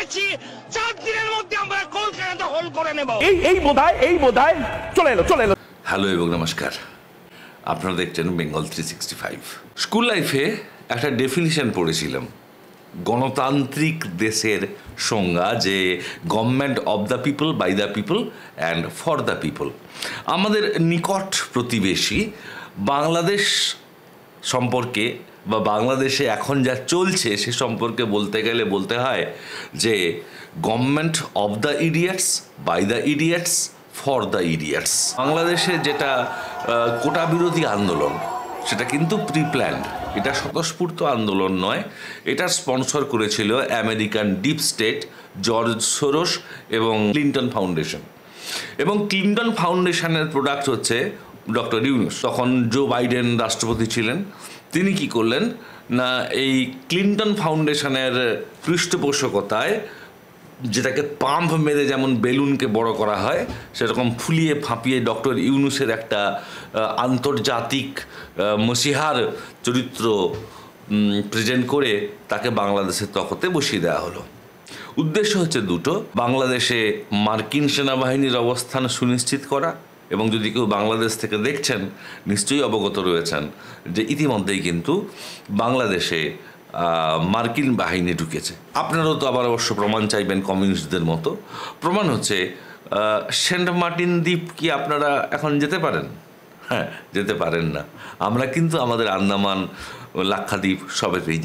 বলেছি 4 দিনের মধ্যে আমরা কলকাতা দখল করে নেব। এই বোধহয় চলে এলো। হ্যালো এবং নমস্কার, আপনারা দেখছেন বেঙ্গল 365। স্কুল লাইফে একটা ডেফিনিশন পড়েছিলাম গণতান্ত্রিক দেশের সংজ্ঞা, যে government of the people, by the people and for the people. আমাদের নিকট প্রতিবেশী বাংলাদেশ সম্পর্কে বা বাংলাদেশে এখন যা চলছে সে সম্পর্কে বলতে গেলে বলতে হয় যে government of the idiots, by the idiots, for the idiots. বাংলাদেশে যেটা কোটা বিরোধী আন্দোলন, সেটা কিন্তু প্রি প্ল্যান্ড, এটা স্বতঃস্ফূর্ত আন্দোলন নয়। এটা স্পন্সর করেছিল American deep state, George Soros এবং ক্লিন্টন ফাউন্ডেশন। এবং ক্লিন্টন ফাউন্ডেশনের প্রোডাক্ট হচ্ছে ডক্টর ইউনুস। তখন জো বাইডেন রাষ্ট্রপতি ছিলেন। তিনি কি করলেন না, এই ক্লিন্টন ফাউন্ডেশনের পৃষ্ঠপোষকতায়, যেটাকে পাম্প মেরে যেমন বেলুনকে বড় করা হয়, সেরকম ফুলিয়ে ফাঁপিয়ে ডক্টর ইউনুসের একটা আন্তর্জাতিক মসিহার চরিত্র প্রেজেন্ট করে তাকে বাংলাদেশের তখতে বসিয়ে দেওয়া হলো। উদ্দেশ্য হচ্ছে দুটো: বাংলাদেশে মার্কিন সেনাবাহিনীর অবস্থান সুনিশ্চিত করা, এবং যদি কেউ বাংলাদেশ থেকে দেখছেন নিশ্চয়ই অবগত রয়েছেন যে ইতিমধ্যেই কিন্তু বাংলাদেশে মার্কিন বাহিনী ঢুকেছে। আপনারাও তো আবার অবশ্য প্রমাণ চাইবেন কমিউনিস্টদের মতো। প্রমাণ হচ্ছে সেন্ট মার্টিন দ্বীপ কি আপনারা এখন যেতে পারেন? হ্যাঁ, যেতে পারেন না। আমরা কিন্তু আমাদের আন্দামান, লাক্ষাদ্বীপ সবেতেই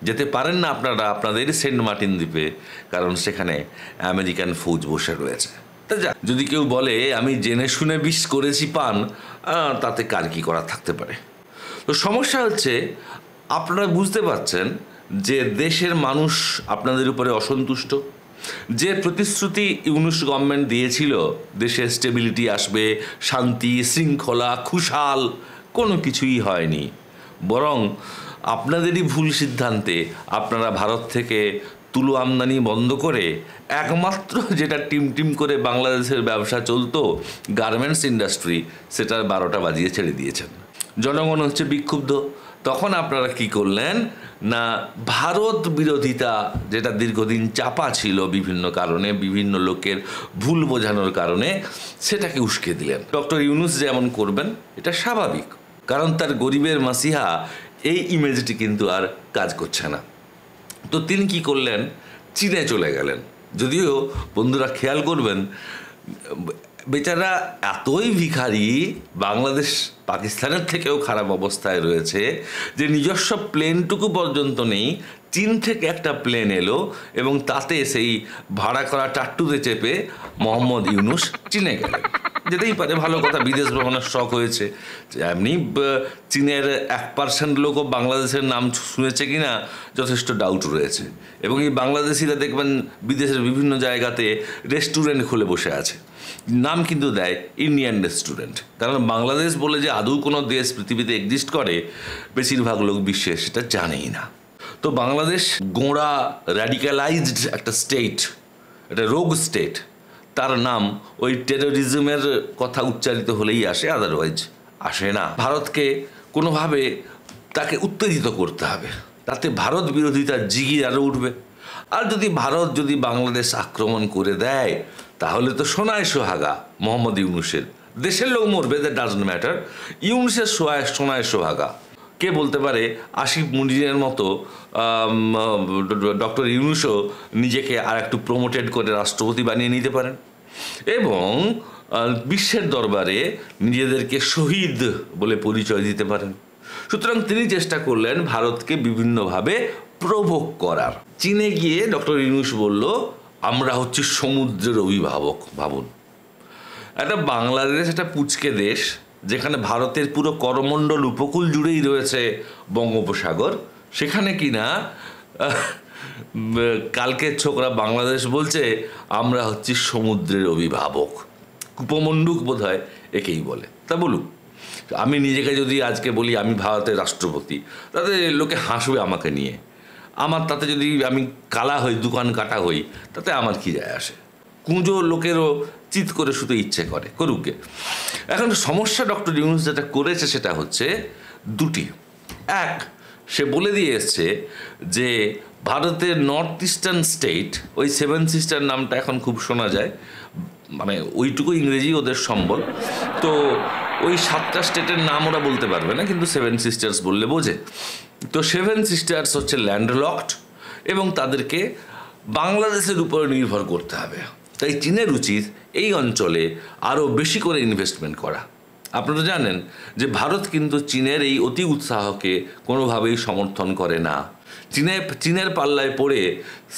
যেতে পারেন না আপনারা আপনাদের সেন্ট মার্টিন দ্বীপে, কারণ সেখানে আমেরিকান ফৌজ বসে রয়েছে। তা যা, যদি কেউ বলে আমি জেনে শুনে বিষ করেছি পান, তাতে কার কি করা থাকতে পারে। তো সমস্যা হচ্ছে, আপনারা বুঝতে পারছেন যে দেশের মানুষ আপনাদের উপরে অসন্তুষ্ট। যে প্রতিশ্রুতি ইউনুস গভর্নমেন্ট দিয়েছিল দেশে স্টেবিলিটি আসবে, শান্তি, শৃঙ্খলা, খুশহাল, কোনো কিছুই হয়নি। বরং আপনাদেরই ভুল সিদ্ধান্তে আপনারা ভারত থেকে তুলো আমদানি বন্ধ করে একমাত্র যেটা টিম করে বাংলাদেশের ব্যবসা চলতো, গার্মেন্টস ইন্ডাস্ট্রি, সেটার 12টা বাজিয়ে ছেড়ে দিয়েছেন। জনগণ হচ্ছে বিক্ষুব্ধ। তখন আপনারা কি করলেন না, ভারত বিরোধিতা, যেটা দীর্ঘদিন চাপা ছিল বিভিন্ন কারণে, বিভিন্ন লোকের ভুল বোঝানোর কারণে, সেটাকে উস্কে দিলেন। ডক্টর ইউনুস যেমন করবেন এটা স্বাভাবিক, কারণ তার গরিবের মাসিহা এই ইমেজটি কিন্তু আর কাজ করছে না। তো তিনি কি করলেন, চীনে চলে গেলেন। যদিও বন্ধুরা খেয়াল করবেন, বেচারা এতই ভিখারি, বাংলাদেশ পাকিস্তানের থেকেও খারাপ অবস্থায় রয়েছে যে নিজস্ব প্লেনটুকু পর্যন্ত নেই। চীন থেকে একটা প্লেন এলো এবং তাতে সেই ভাড়া করা টাট্টুতে চেপে মোহাম্মদ ইউনুস চীনে গেলেন। যেতেই পারে, ভালো কথা, বিদেশ ভ্রমণের শখ হয়েছে। এমনি চীনের 1% লোকও বাংলাদেশের নাম শুনেছে কিনা যথেষ্ট ডাউট রয়েছে। এবং এই বাংলাদেশিরা দেখবেন বিদেশের বিভিন্ন জায়গাতে রেস্টুরেন্ট খুলে বসে আছে, নাম কিন্তু দেয় ইন্ডিয়ান রেস্টুরেন্ট। কারণ বাংলাদেশ বলে যে আদৌ কোনো দেশ পৃথিবীতে এক্সিস্ট করে, বেশিরভাগ লোক বিশ্বে সেটা জানেই না। তো বাংলাদেশ গোঁড়া, র্যাডিক্যালাইজড একটা স্টেট, একটা রোগ স্টেট। তার নাম ওই টেরোরিজমের কথা উচ্চারিত হলেই আসে, আদারওয়াইজ আসে না। ভারতকে কোনোভাবে তাকে উত্তেজিত করতে হবে, তাতে ভারত বিরোধিতার জিগির আরও উঠবে। আর ভারত যদি বাংলাদেশ আক্রমণ করে দেয়, তাহলে তো সোনায় সোহাগা মোহাম্মদ ইউনুসের। দেশের লোক মরবে, দ্যাট ডাজন্ট ম্যাটার। ইউনুসের সোনায় সোহাগা। কে বলতে পারে আসিফ মুনিরের মতো ডক্টর ইউনুসও নিজেকে আর একটু প্রমোটেড করে রাষ্ট্রপতি বানিয়ে নিতে পারেন এবং বিশ্বের দরবারে নিজেদেরকে শহীদ বলে পরিচয় দিতে পারেন। সুতরাং তিনি চেষ্টা করলেন ভারতকে বিভিন্নভাবে প্রভোগ করার। চীনে গিয়ে ডক্টর ইউনুস বলল, আমরা হচ্ছি সমুদ্রের অভিভাবক। ভাবুন, একটা বাংলাদেশ একটা পুচকে দেশ, যেখানে ভারতের পুরো করমণ্ডল উপকূল জুড়েই রয়েছে বঙ্গোপসাগর, সেখানে কিনা কালকের ছোকরা বাংলাদেশ বলছে আমরা হচ্ছি সমুদ্রের অভিভাবক। কুপমণ্ডুক বোধ হয় একেই বলে। তা বলুক, আমি নিজেকে যদি আজকে বলি আমি ভারতের রাষ্ট্রপতি, তাতে লোকে হাসবে আমাকে নিয়ে। আমার তাতে যদি আমি কালা হই, দোকান কাটা হই, তাতে আমার কি যায় আসে? কুঁজো লোকেরও চিৎ করে শুধু ইচ্ছে করে, করুকে। এখন সমস্যা ডক্টর ইউনুস যেটা করেছে সেটা হচ্ছে দুটি। এক, সে বলে দিয়ে এসছে যে ভারতের নর্থ ইস্টার্ন স্টেট, ওই সেভেন সিস্টার নামটা এখন খুব শোনা যায়, মানে ওইটুকু ইংরেজি ওদের সম্বল। তো ওই 7টা স্টেটের নাম ওরা বলতে পারবে না, কিন্তু সেভেন সিস্টার্স বললে বোঝে। তো সেভেন সিস্টার্স হচ্ছে ল্যান্ডলকড এবং তাদেরকে বাংলাদেশের উপরে নির্ভর করতে হবে। তাই চীনের উচিত এই অঞ্চলে আরও বেশি করে ইনভেস্টমেন্ট করা। আপনারা জানেন যে ভারত কিন্তু চীনের এই অতি উৎসাহকে কোনোভাবেই সমর্থন করে না। চীনের পাল্লায় পড়ে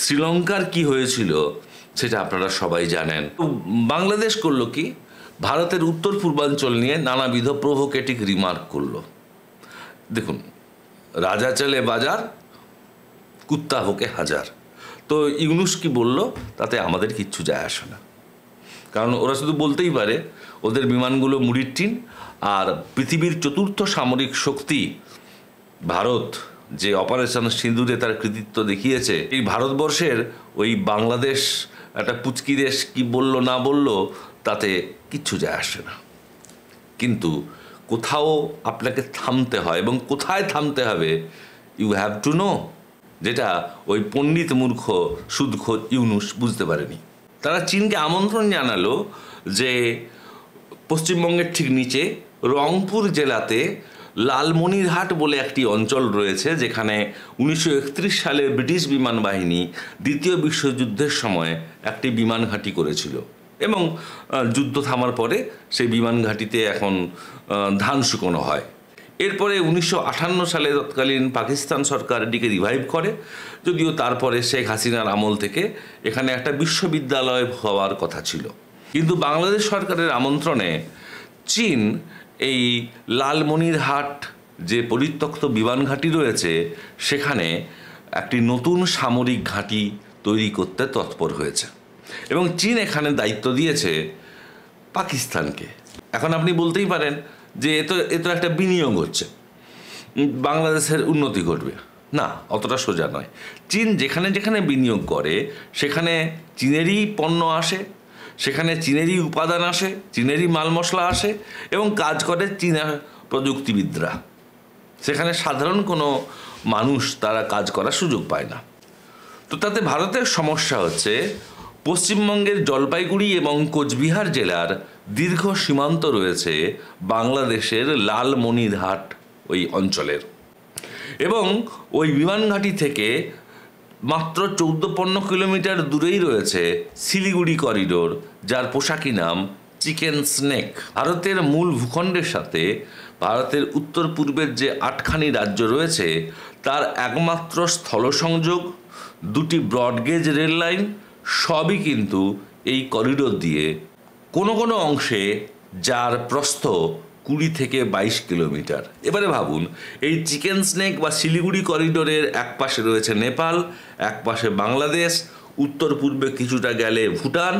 শ্রীলঙ্কার কি হয়েছিল সেটা আপনারা সবাই জানেন। বাংলাদেশ করলো কি, ভারতের উত্তর পূর্বাঞ্চল নিয়ে নানাবিধ প্রভোকেটিভ রিমার্ক করলো। দেখুন, রাজা চলে বাজার, কুত্তা হোকে হাজার। তো ইউনুস কি বলল তাতে আমাদের কিচ্ছু যায় আসে না, কারণ ওরা শুধু বলতেই পারে ওদের বিমানগুলো মুড়ির টিন। আর পৃথিবীর চতুর্থ সামরিক শক্তি ভারত যে অপারেশন সিঁদুরে তার কৃতিত্ব দেখিয়েছে, এই ভারতবর্ষের ওই বাংলাদেশ একটা পুচকি দেশ কি বলল না বলল তাতে কিচ্ছু যায় আসে না। কিন্তু কোথাও আপনাকে থামতে হয়, এবং কোথায় থামতে হবে ইউ হ্যাভ টু নো, যেটা ওই পণ্ডিত মূর্খ সুদখোর ইউনুস বুঝতে পারেনি। তারা চীনকে আমন্ত্রণ জানালো যে পশ্চিমবঙ্গের ঠিক নিচে রংপুর জেলাতে লালমনিরহাট বলে একটি অঞ্চল রয়েছে, যেখানে 1931 সালে ব্রিটিশ বিমান বাহিনী দ্বিতীয় বিশ্বযুদ্ধের সময় একটি বিমান ঘাঁটি করেছিল, এবং যুদ্ধ থামার পরে সেই বিমান ঘাঁটিতে এখন ধান শুকনো হয়। এরপরে 1958 সালে তৎকালীন পাকিস্তান সরকার এটিকে রিভাইভ করে, যদিও তারপরে শেখ হাসিনার আমল থেকে এখানে একটা বিশ্ববিদ্যালয় হওয়ার কথা ছিল। কিন্তু বাংলাদেশ সরকারের আমন্ত্রণে চীন এই লালমনিরহাট যে পরিত্যক্ত বিমান ঘাঁটি রয়েছে সেখানে একটি নতুন সামরিক ঘাঁটি তৈরি করতে তৎপর হয়েছে, এবং চীন এখানে দায়িত্ব দিয়েছে পাকিস্তানকে। এখন আপনি বলতেই পারেন যে এ তো একটা বিনিয়োগ হচ্ছে, বাংলাদেশের উন্নতি ঘটবে। না, অতটা সোজা নয়। চীন যেখানে যেখানে বিনিয়োগ করে সেখানে চীনেরই পণ্য আসে, সেখানে চীনেরই উপাদান আসে, চীনেরই মাল মশলা আসে, এবং কাজ করে চীনা প্রযুক্তিবিদরা। সেখানে সাধারণ কোনো মানুষ তারা কাজ করার সুযোগ পায় না। তো তাতে ভারতের সমস্যা হচ্ছে পশ্চিমবঙ্গের জলপাইগুড়ি এবং কোচবিহার জেলার দীর্ঘ সীমান্ত রয়েছে বাংলাদেশের লালমনিরহাট ওই অঞ্চলের, এবং ওই বিমান ঘাঁটি থেকে মাত্র 14-15 কিলোমিটার দূরেই রয়েছে শিলিগুড়ি করিডোর, যার পোশাকি নাম চিকেন স্নেক। ভারতের মূল ভূখণ্ডের সাথে ভারতের উত্তর পূর্বের যে 8খানি রাজ্য রয়েছে তার একমাত্র স্থল সংযোগ, 2টি ব্রডগেজ রেল লাইন, সবই কিন্তু এই করিডোর দিয়ে, কোনো কোনো অংশে যার প্রস্থ 20 থেকে 22 কিলোমিটার। এবারে ভাবুন, এই চিকেন স্নেক বা শিলিগুড়ি করিডোরের এক পাশে রয়েছে নেপাল, এক পাশে বাংলাদেশ, উত্তর পূর্বে কিছুটা গেলে ভুটান,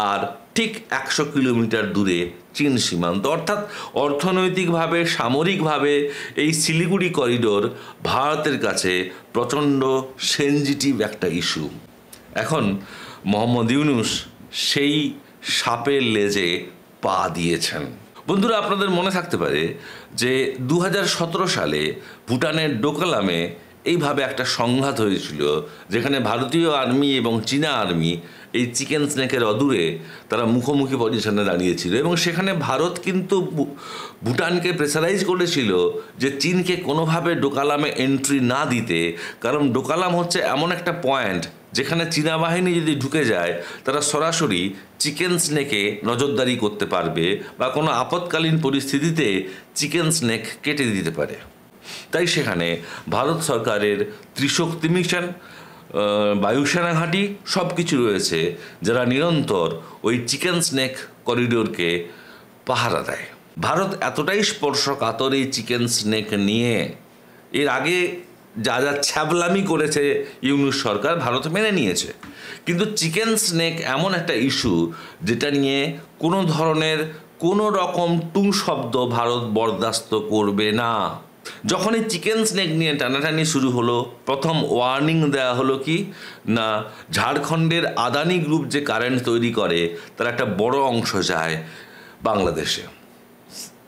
আর ঠিক 100 কিলোমিটার দূরে চীন সীমান্ত। অর্থাৎ অর্থনৈতিকভাবে, সামরিকভাবে এই শিলিগুড়ি করিডোর ভারতের কাছে প্রচণ্ড সেনজিটিভ একটা ইস্যু। এখন মোহাম্মদ ইউনুস সেই সাপের লেজে পা দিয়েছেন। বন্ধুরা, আপনাদের মনে থাকতে পারে যে 2017 সালে ভুটানের ডোকলামে এইভাবে একটা সংঘাত হয়েছিল, যেখানে ভারতীয় আর্মি এবং চীনা আর্মি এই চিকেন স্নেকের অদূরে তারা মুখোমুখি পজিশনে দাঁড়িয়েছিল, এবং সেখানে ভারত কিন্তু ভুটানকে প্রেসারাইজ করেছিল যে চীনকে কোনোভাবে ডোকালামে এন্ট্রি না দিতে, কারণ ডোকালাম হচ্ছে এমন একটা পয়েন্ট যেখানে চীনা বাহিনী যদি ঢুকে যায় তারা সরাসরি চিকেন স্নেকে নজরদারি করতে পারবে, বা কোনো আপৎকালীন পরিস্থিতিতে চিকেন স্নেক কেটে দিতে পারে। তাই সেখানে ভারত সরকারের ত্রিশক্তি মিশন, বায়ুসেনা ঘাঁটি সব কিছু রয়েছে, যারা নিরন্তর ওই চিকেন স্নেক করিডোরকে পাহারা দেয়। ভারত এতটাই স্পর্শকাতর এই চিকেন স্নেক নিয়ে, এর আগে যা যা ছ্যাবলামি করেছে ইউনুস সরকার ভারত মেনে নিয়েছে, কিন্তু চিকেন স্নেক এমন একটা ইস্যু যেটা নিয়ে কোনো ধরনের কোনো রকম টু শব্দ ভারত বরদাস্ত করবে না। যখন এই চিকেন স্নেক নিয়ে টানাটানি শুরু হলো, প্রথম ওয়ার্নিং দেওয়া হলো কি না, ঝাড়খণ্ডের আদানি গ্রুপ যে কারেন্ট তৈরি করে তার একটা বড় অংশ যায় বাংলাদেশে,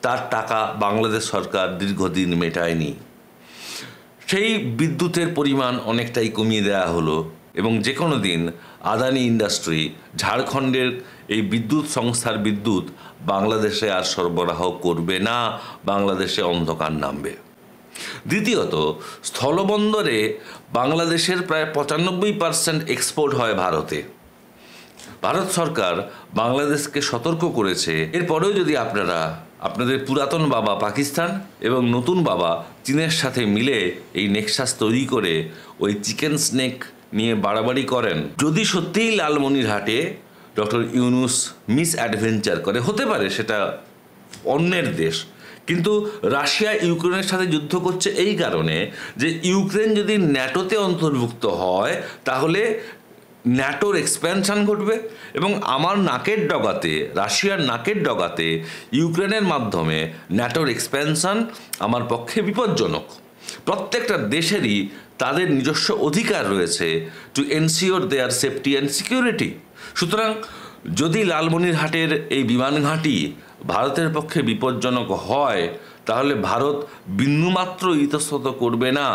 তার টাকা বাংলাদেশ সরকার দীর্ঘদিন মেটায়নি। সেই বিদ্যুতের পরিমাণ অনেকটাই কমিয়ে দেওয়া হলো এবং যে কোনো দিন আদানি ইন্ডাস্ট্রি ঝাড়খণ্ডের এই বিদ্যুৎ সংস্থার বিদ্যুৎ বাংলাদেশে আর সরবরাহ করবে না, বাংলাদেশে অন্ধকার নামবে। দ্বিতীয়ত, স্থলবন্দরে বাংলাদেশের প্রায় 95% এক্সপোর্ট হয় ভারতে। ভারত সরকার বাংলাদেশকে সতর্ক করেছে, এরপরেও যদি আপনারা আপনাদের পুরাতন বাবা পাকিস্তান এবং নতুন বাবা চীনের সাথে মিলে এই নেক্সাস তৈরি করে ওই চিকেন স্নেক নিয়ে বাড়াবাড়ি করেন, যদি সত্যিই লালমনিরহাটে ডক্টর ইউনূস মিস অ্যাডভেঞ্চার করে, হতে পারে সেটা অন্যের দেশ, কিন্তু রাশিয়া ইউক্রেনের সাথে যুদ্ধ করছে এই কারণে যে ইউক্রেন যদি ন্যাটোতে অন্তর্ভুক্ত হয় তাহলে ন্যাটোর এক্সপ্যানশন ঘটবে এবং আমার নাকের ডগাতে, রাশিয়ার নাকের ডগাতে ইউক্রেনের মাধ্যমে ন্যাটোর এক্সপ্যানশন আমার পক্ষে বিপজ্জনক। প্রত্যেকটা দেশেরই তাদের নিজস্ব অধিকার রয়েছে to ensure there safety and security. সুতরাং যদি লালমনিরহাটের এই বিমান ঘাঁটি ভারতের পক্ষে বিপজ্জনক হয় তাহলে ভারত বিন্দুমাত্র ইতস্তত করবে না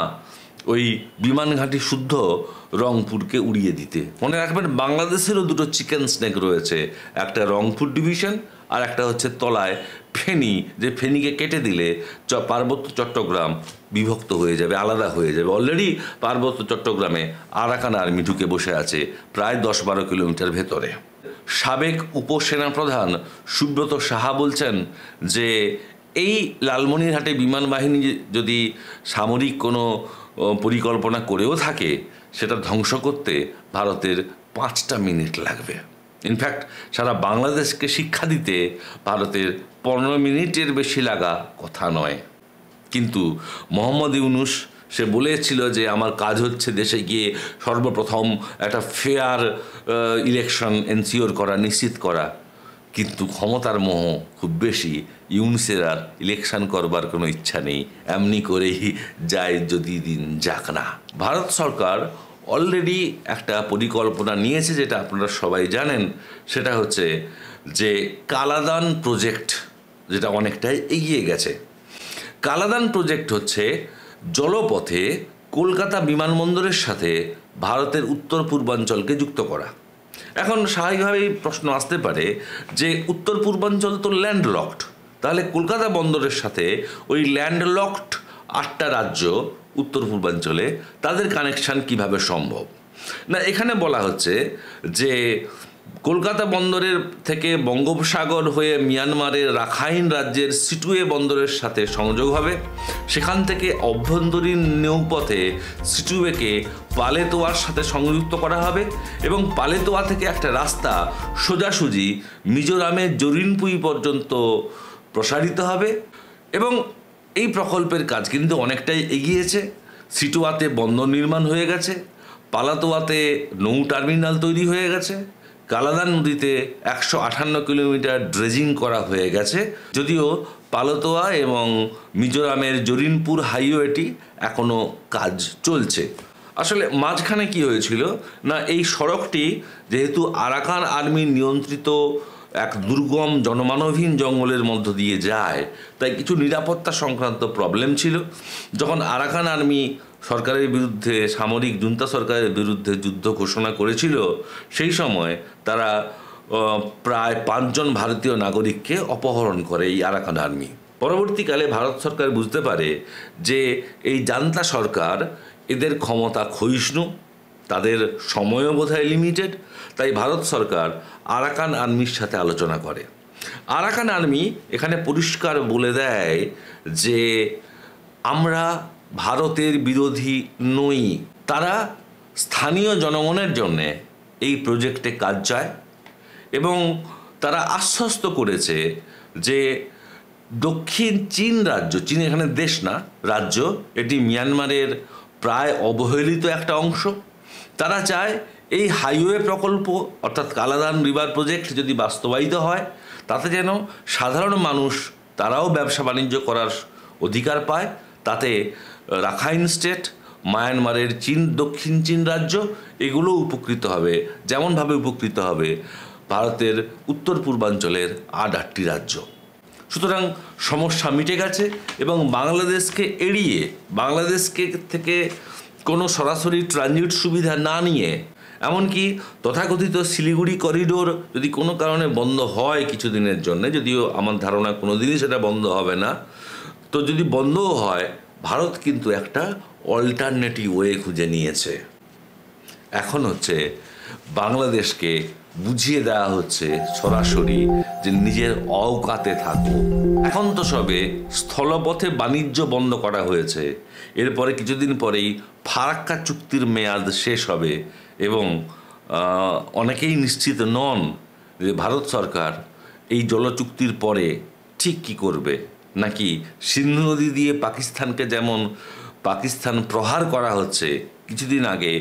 ওই বিমান ঘাঁটি শুদ্ধ রংপুরকে উড়িয়ে দিতে। মনে রাখবেন, বাংলাদেশেরও দুটো চিকেন স্নেক রয়েছে, একটা রংপুর ডিভিশন আর একটা হচ্ছে তলায় ফেনী, যে ফেনীকে কেটে দিলে পার্বত্য চট্টগ্রাম বিভক্ত হয়ে যাবে, আলাদা হয়ে যাবে। অলরেডি পার্বত্য চট্টগ্রামে আরাকান আর্মি ঢুকে বসে আছে প্রায় 10-12 কিলোমিটার ভেতরে। সাবেক উপসেনাপ্রধান সুব্রত সাহা বলছেন যে এই লালমনিরহাটে বিমান বাহিনী যদি সামরিক কোনো পরিকল্পনা করেও থাকে সেটা ধ্বংস করতে ভারতের 5টা মিনিট লাগবে। ইনফ্যাক্ট সারা বাংলাদেশকে শিক্ষা দিতে ভারতের 15 মিনিটের বেশি লাগা কথা নয়। কিন্তু মোহাম্মদ ইউনূস সে বলেছিল যে আমার কাজ হচ্ছে দেশে গিয়ে সর্বপ্রথম একটা ফেয়ার ইলেকশন এনশিওর করা, নিশ্চিত করা, কিন্তু ক্ষমতার মোহ খুব বেশি। ইউনূসের আর ইলেকশন করবার কোনো ইচ্ছা নেই, এমনি করেই যায় যদি দিন যাক না। ভারত সরকার অলরেডি একটা পরিকল্পনা নিয়েছে, যেটা আপনারা সবাই জানেন, সেটা হচ্ছে যে কালাদান প্রজেক্ট, যেটা অনেকটাই এগিয়ে গেছে। কালাদান প্রজেক্ট হচ্ছে জলপথে কলকাতা বিমানবন্দরের সাথে ভারতের উত্তর পূর্বাঞ্চলকে যুক্ত করা। এখন স্বাভাবিকভাবেই প্রশ্ন আসতে পারে যে উত্তর পূর্বাঞ্চল তো ল্যান্ডলকড, তাহলে কলকাতা বন্দরের সাথে ওই ল্যান্ডলকড 8টা রাজ্য উত্তর পূর্বাঞ্চলে তাদের কানেকশান কিভাবে সম্ভব? না, এখানে বলা হচ্ছে যে কলকাতা বন্দরের থেকে বঙ্গোপসাগর হয়ে মিয়ানমারের রাখাইন রাজ্যের সিটুয়ে বন্দরের সাথে সংযোগ হবে, সেখান থেকে অভ্যন্তরীণ নৌপথে সিটুয়েকে পালেতোয়ার সাথে সংযুক্ত করা হবে এবং পালেতোয়া থেকে একটা রাস্তা সোজাসুজি মিজোরামের জরিনপুই পর্যন্ত প্রসারিত হবে এবং এই প্রকল্পের কাজ কিন্তু অনেকটাই এগিয়েছে। সিটুয়াতে বন্দর নির্মাণ হয়ে গেছে, পালাতোয়াতে নৌ টার্মিনাল তৈরি হয়ে গেছে, কালাদান নদীতে 158 কিলোমিটার ড্রেজিং করা হয়ে গেছে, যদিও পালাতোয়া এবং মিজোরামের জরিনপুর হাইওয়েটি এখনও কাজ চলছে। আসলে মাঝখানে কি হয়েছিল না, এই সড়কটি যেহেতু আরাকান আর্মি নিয়ন্ত্রিত এক দুর্গম জনমানবহীন জঙ্গলের মধ্য দিয়ে যায়, তাই কিছু নিরাপত্তা সংক্রান্ত প্রবলেম ছিল। যখন আরাকান আর্মি সরকারের বিরুদ্ধে, সামরিক জুন্তা সরকারের বিরুদ্ধে যুদ্ধ ঘোষণা করেছিল, সেই সময় তারা প্রায় 5 জন ভারতীয় নাগরিককে অপহরণ করে এই আরাকান আর্মি। পরবর্তীকালে ভারত সরকার বুঝতে পারে যে এই জান্তা সরকার, এদের ক্ষমতা ক্ষয়িষ্ণু, তাদের সময়ও বোধহয় লিমিটেড, তাই ভারত সরকার আরাকান আর্মির সাথে আলোচনা করে। আরাকান আর্মি এখানে পরিষ্কার বলে দেয় যে আমরা ভারতের বিরোধী নই। তারা স্থানীয় জনগণের জন্যে এই প্রজেক্টে কাজ চায় এবং তারা আশ্বস্ত করেছে যে দক্ষিণ চীন রাজ্য, চীন এখানে দেশ না, রাজ্য, এটি মিয়ানমারের প্রায় অবহেলিত একটা অংশ। তারা চায় এই হাইওয়ে প্রকল্প অর্থাৎ কালাদান রিভার প্রজেক্ট যদি বাস্তবায়িত হয়, তাতে যেন সাধারণ মানুষ তারাও ব্যবসা বাণিজ্য করার অধিকার পায়। তাতে রাখাইন স্টেট, মায়ানমারের দক্ষিণ চীন রাজ্য, এগুলো উপকৃত হবে, যেমনভাবে উপকৃত হবে ভারতের উত্তর পূর্বাঞ্চলের 8টি রাজ্য। সুতরাং সমস্যা মিটে গেছে এবং বাংলাদেশকে এড়িয়ে, বাংলাদেশকে থেকে কোনো সরাসরি ট্রানজিট সুবিধা না নিয়ে, এমনকি তথাকথিত শিলিগুড়ি করিডোর যদি কোনো কারণে বন্ধ হয় কিছুদিনের জন্য, যদিও আমার ধারণা কোনো দিনই সেটা বন্ধ হবে না, তো যদি বন্ধও হয়, ভারত কিন্তু একটা অল্টারনেটিভ ওয়ে খুঁজে নিয়েছে। এখন হচ্ছে বাংলাদেশকে বুঝিয়ে দেওয়া হচ্ছে সরাসরি যে নিজের অওকাতে থাকো। এখন তো সবে স্থলপথে বাণিজ্য বন্ধ করা হয়েছে, এরপরে কিছুদিন পরেই ফারাক্কা চুক্তির মেয়াদ শেষ হবে এবং অনেকেই নিশ্চিত নন যে ভারত সরকার এই জলচুক্তির পরে ঠিক কী করবে, নাকি সিন্ধু নদী দিয়ে পাকিস্তানকে যেমন পাকিস্তান প্রহার করা হচ্ছে। কিছুদিন আগে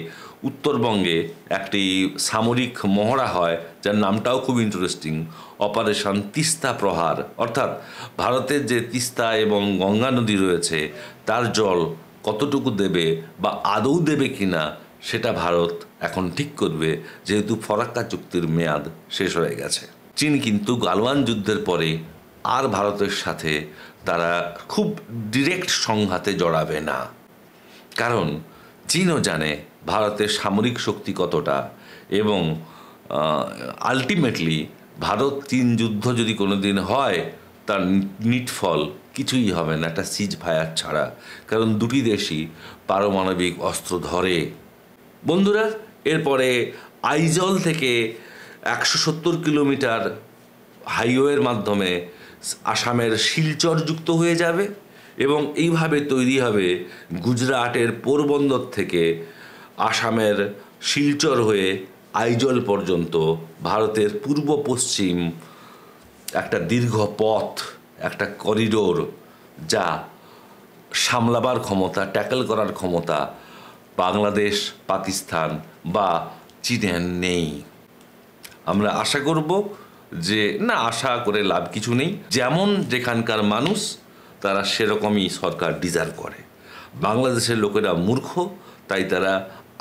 উত্তরবঙ্গে একটি সামরিক মহড়া হয়, যার নামটাও খুব ইন্টারেস্টিং, অপারেশন তিস্তা প্রহার। অর্থাৎ ভারতের যে তিস্তা এবং গঙ্গা নদী রয়েছে তার জল কতটুকু দেবে বা আদৌ দেবে কিনা সেটা ভারত এখন ঠিক করবে, যেহেতু ফারাক্কা চুক্তির মেয়াদ শেষ হয়ে গেছে। চীন কিন্তু গালওয়ান যুদ্ধের পরে আর ভারতের সাথে তারা খুব ডিরেক্ট সংঘাতে জড়াবে না, কারণ চীনও জানে ভারতের সামরিক শক্তি কতটা এবং আলটিমেটলি ভারত চীন যুদ্ধ যদি কোনো দিন হয় তার নিটফল কিছুই হবে না একটা সিজ ফায়ার ছাড়া, কারণ দুটি দেশই পারমাণবিক অস্ত্র ধরে। বন্ধুরা, এরপরে আইজল থেকে 170 কিলোমিটার হাইওয়ের মাধ্যমে আসামের শিলচর যুক্ত হয়ে যাবে এবং এইভাবে তৈরি হবে গুজরাটের পোরবন্দর থেকে আসামের শিলচর হয়ে আইজল পর্যন্ত ভারতের পূর্ব পশ্চিম একটা দীর্ঘ পথ, একটা করিডোর, যা সামলাবার ক্ষমতা, ট্যাকেল করার ক্ষমতা বাংলাদেশ, পাকিস্তান বা চীনের নেই। আমরা আশা করব যে না, আশা করে লাভ কিছু নেই, যেমন যেখানকার মানুষ তারা সেরকমই সরকার ডিজার্ভ করে। বাংলাদেশের লোকেরা মূর্খ, তাই তারা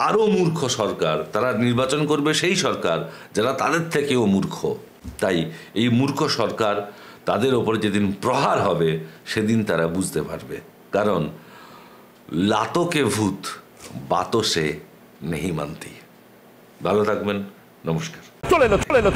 আরও মূর্খ সরকার, তারা নির্বাচন করবে সেই সরকার যারা তাদের থেকেও মূর্খ। তাই এই মূর্খ সরকার তাদের ওপরে যেদিন প্রহার হবে সেদিন তারা বুঝতে পারবে, কারণ লাতোকে ভূত বাতো সে নেহি মানতি। ভালো থাকবেন, নমস্কার। চলে এলো